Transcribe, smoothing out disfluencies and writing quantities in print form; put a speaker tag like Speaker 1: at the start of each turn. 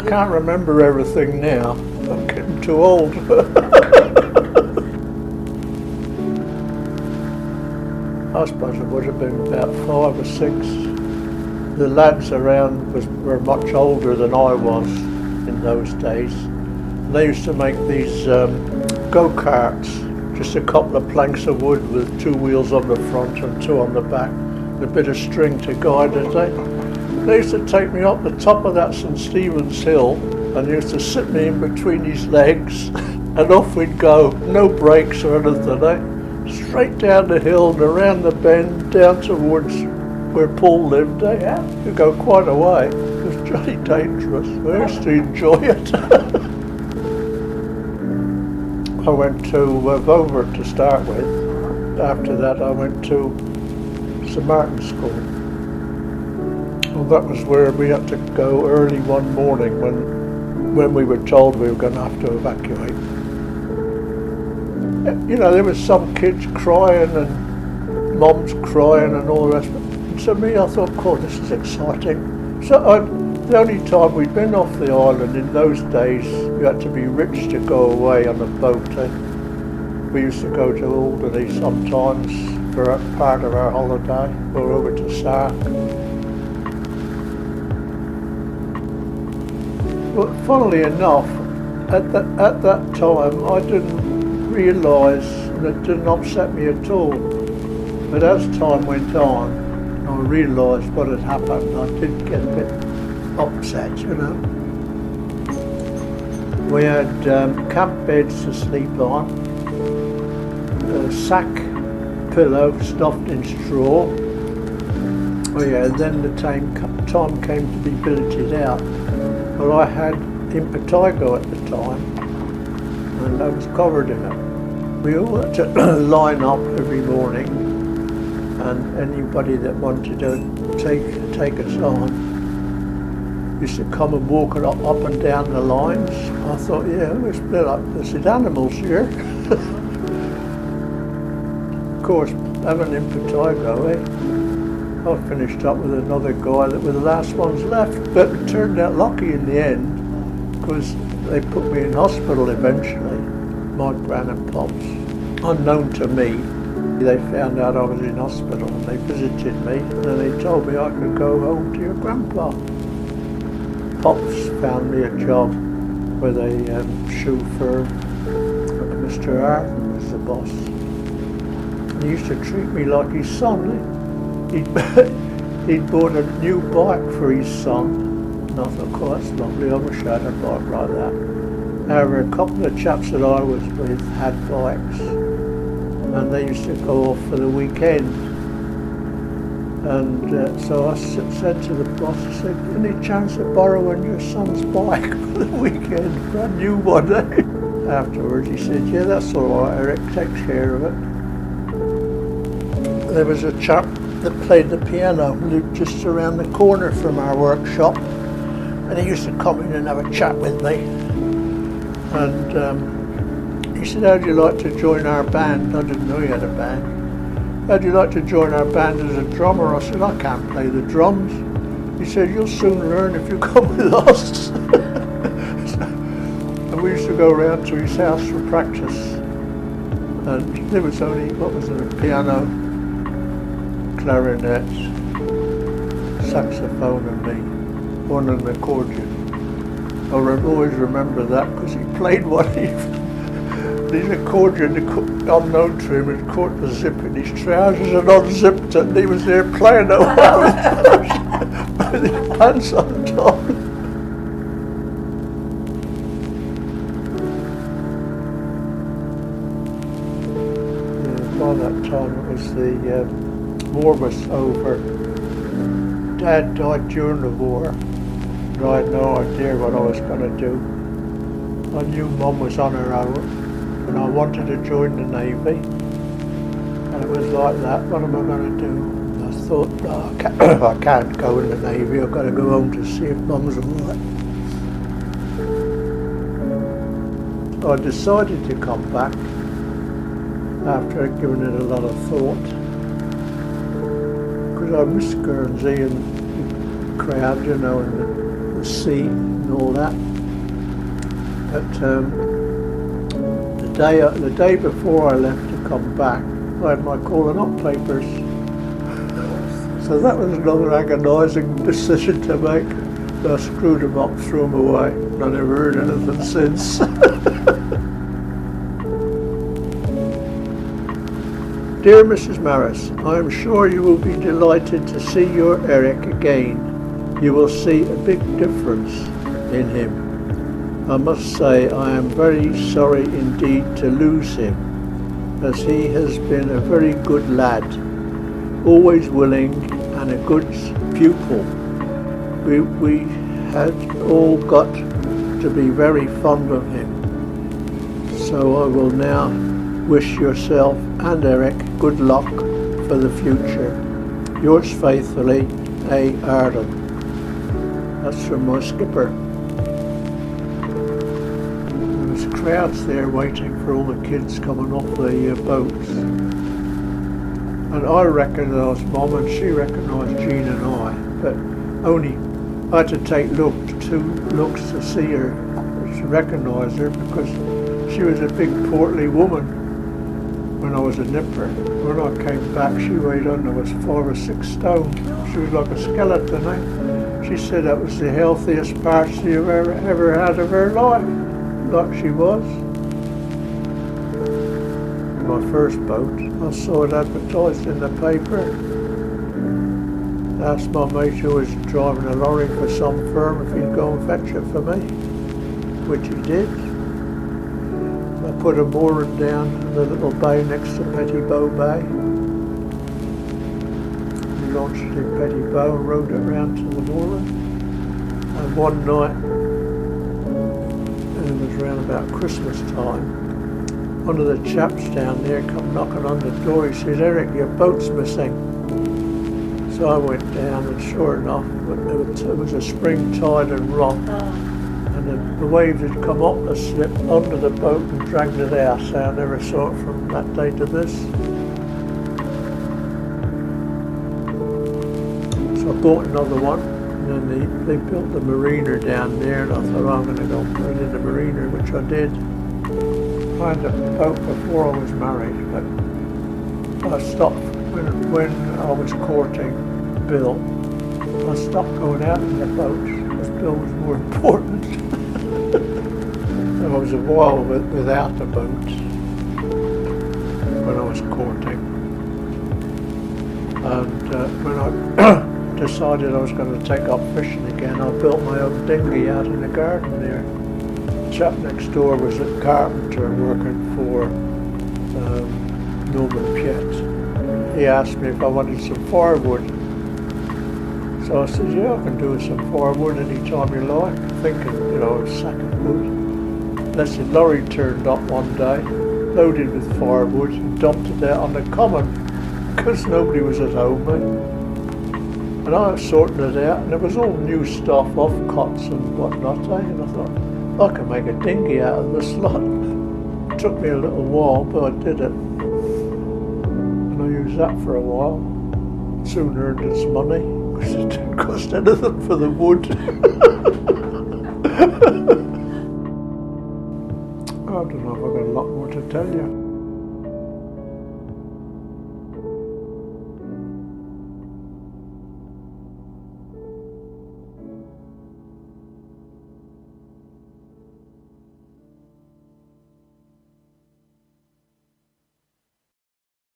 Speaker 1: I can't remember everything now. I'm getting too old. I suppose it would have been about 5 or 6. The lads around were much older than I was in those days. They used to make these go-karts, just a couple of planks of wood with 2 wheels on the front and 2 on the back, and a bit of string to guide it. They used to take me up the top of that St Stephen's Hill and used to sit me in between his legs and off we'd go, no brakes or anything, straight down the hill and around the bend down towards where Paul lived. They had to go quite a way. It was jolly dangerous. I used to enjoy it. I went to Vover to start with. After that I went to St Martin's School. Well, that was where we had to go early one morning when we were told we were going to have to evacuate. You know, there was some kids crying and mums crying and all the rest of it. And to me, I thought, God, this is exciting. So the only time we'd been off the island in those days, you had to be rich to go away on a boat. We used to go to Alderney sometimes for part of our holiday, or over to Sark. But funnily enough, at that time, I didn't realise, and it didn't upset me at all. But as time went on, I realised what had happened. I did get a bit upset, you know. We had camp beds to sleep on, a sack pillow stuffed in straw. Oh yeah, then the time came to be billeted out. Well, I had impetigo at the time, and I was covered in it. We all had to line up every morning, and anybody that wanted to take us on used to come and walk it up and down the lines. I thought, yeah, we're split up. There's animals here. Of course, having impetigo, I finished up with another guy that were the last ones left, but it turned out lucky in the end, because they put me in hospital eventually, my gran and pops. Unknown to me, they found out I was in hospital and they visited me, and then they told me I could go home to your grandpa. Pops found me a job with a shoe firm. Mr. Arden was the boss. And he used to treat me like his son. He'd bought a new bike for his son, and I thought, oh, that's lovely, I wish I had a bike like that. However, a couple of chaps that I was with had bikes, and they used to go off for the weekend. And so I said to the boss, I said, any chance of borrowing your son's bike for the weekend, brand new one, eh? Afterwards he said, yeah, that's all right, Eric takes care of it. There was a chap that played the piano, lived just around the corner from our workshop, and he used to come in and have a chat with me. And he said, how'd you like to join our band? I didn't know he had a band. How'd you like to join our band as a drummer? I said, I can't play the drums. He said, you'll soon learn if you come with us. And we used to go around to his house for practice. And there was only, what was it, a piano, clarinet, saxophone and me, one an accordion. I always remember that because he played one evening. His accordion, unknown to him, had caught the zip in his trousers and unzipped it, and he was there playing it with his pants undone. By that time it was the war was over. Dad died during the war, and I had no idea what I was going to do. I knew Mum was on her own, and I wanted to join the Navy, and it was like that, what am I going to do? I thought, no, I can't go in the Navy, I've got to go home to see if Mum's alright. I decided to come back after I'd given it a lot of thought, because I miss Guernsey and the crowd, you know, and the the sea and all that. But the day before I left to come back, I had my calling up papers. So that was another agonising decision to make. I screwed them up, threw them away, and I never heard anything since. Dear Mrs. Mariess, I am sure you will be delighted to see your Eric again. You will see a big difference in him. I must say I am very sorry indeed to lose him, as he has been a very good lad, always willing and a good pupil. We had all got to be very fond of him. So I will now wish yourself and Eric good luck for the future. Yours faithfully, A. Arden. That's from my skipper. There was crowds there waiting for all the kids coming off the boats. And I recognised Mum and she recognised Jean and I, but only I had to take two looks to see her, to recognise her, because she was a big portly woman when I was a nipper. When I came back she weighed under was 5 or 6 stone. She was like a skeleton, eh? She said that was the healthiest part she ever had of her life, like she was. My first boat, I saw it advertised in the paper. I asked my mate who was driving a lorry for some firm if he'd go and fetch it for me, which he did. I put a mooring down in the little bay next to Pettibow Bay. We launched it in Pettibow and rowed it round to the mooring. And one night, and it was around about Christmas time, one of the chaps down there come knocking on the door. He said, "Eric, your boat's missing." So I went down, and sure enough, it was a spring tide and rock, and the waves had come up the slip onto the boat and dragged it out. So I never saw it from that day to this. So I bought another one, and then they built the marina down there, and I thought, I'm going to go and put it in the marina, which I did. I had a boat before I was married, but I stopped when I was courting Bill. I stopped going out in the boat because Bill was more important. I was a while without a boat when I was courting. And when I decided I was going to take up fishing again, I built my own dinghy out in the garden there. The chap next door was a carpenter working for Norman Piet. He asked me if I wanted some firewood. So I said, yeah, I can do with some firewood anytime you like, thinking, a sack of wood. Unless the lorry turned up one day, loaded with firewood, and dumped it out on the common, because nobody was at home. And I was sorting it out, and it was all new stuff, off cots and whatnot, and I thought, I can make a dinghy out of this lot. It took me a little while, but I did it. And I used that for a while. Soon earned its money, because it didn't cost anything for the wood. I don't know if I've got a lot more to tell you.